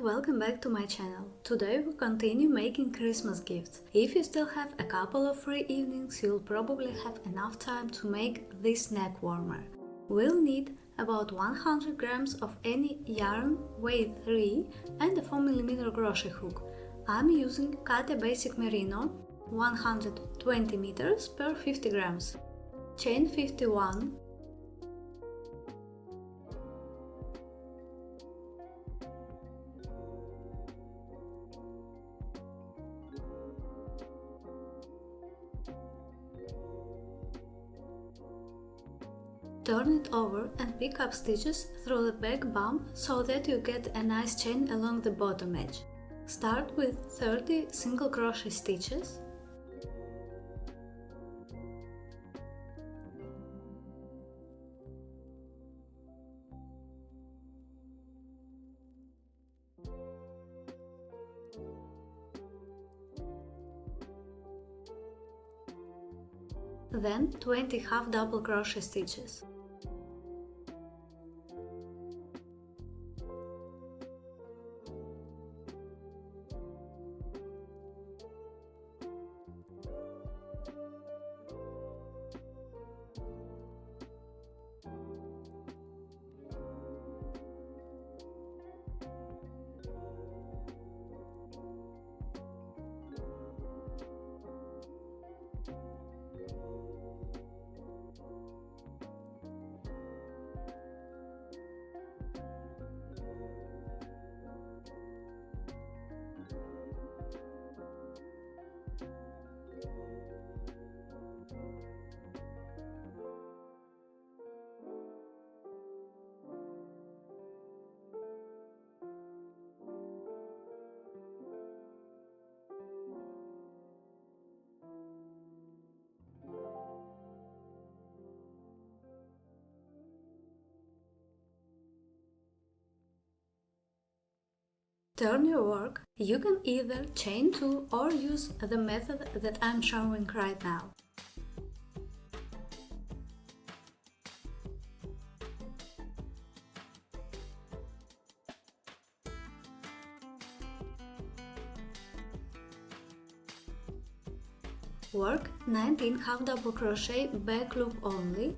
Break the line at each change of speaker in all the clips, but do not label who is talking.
welcome back to my channel. Today we continue making Christmas gifts. If you still have a couple of free evenings, you'll probably have enough time to make this neck warmer. We'll need about 100 grams of any yarn, weight 3 and a 4mm crochet hook. I'm using Katia Basic Merino 120 meters per 50 grams. Chain 51. Turn it over and pick up stitches through the back bump so that you get a nice chain along the bottom edge. Start with 30 single crochet stitches. Then 20 half double crochet stitches. Turn your work. You can either chain 2 or use the method that I'm showing right now. Work 19 half double crochet back loop only.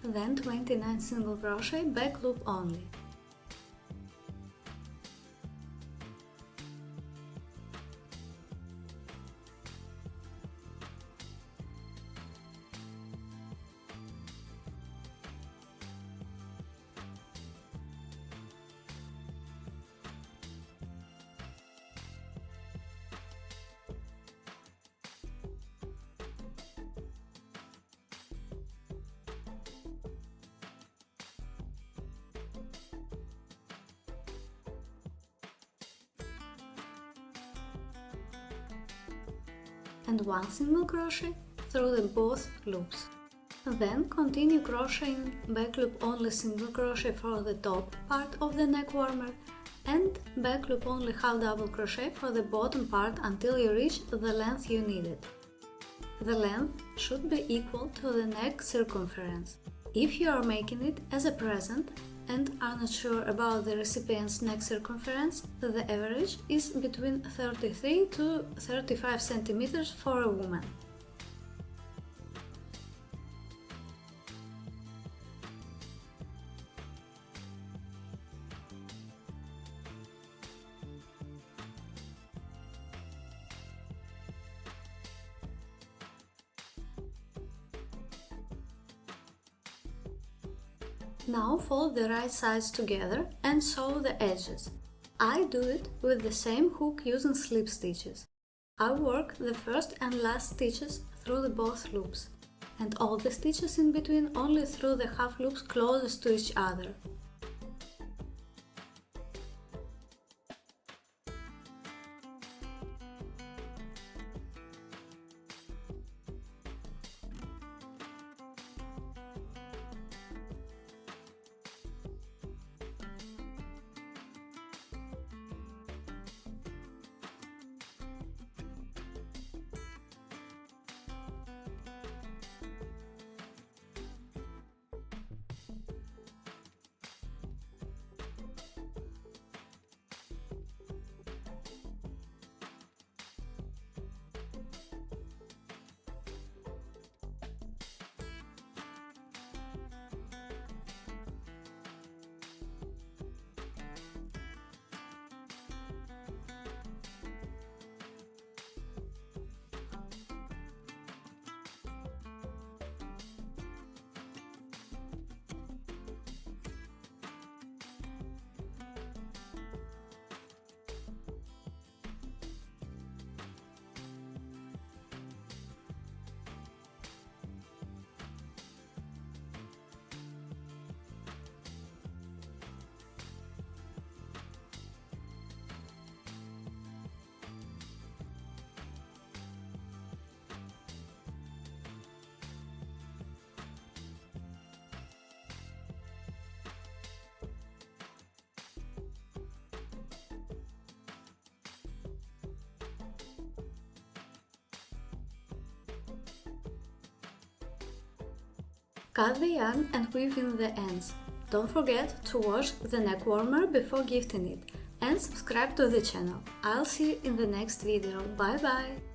Then 29 single crochet back loop only. And 1 single crochet through the both loops. Then continue crocheting back loop only single crochet for the top part of the neck warmer and back loop only half double crochet for the bottom part until you reach the length you needed. The length should be equal to the neck circumference. If you are making it as a present and are not sure about the recipient's neck circumference, the average is between 33 to 35 centimeters for a woman. Now fold the right sides together and sew the edges. I do it with the same hook using slip stitches. I work the first and last stitches through the both loops, and all the stitches in between only through the half loops closest to each other. Cut the yarn and weave in the ends. Don't forget to wash the neck warmer before gifting it, and subscribe to the channel. I'll see you in the next video. Bye bye!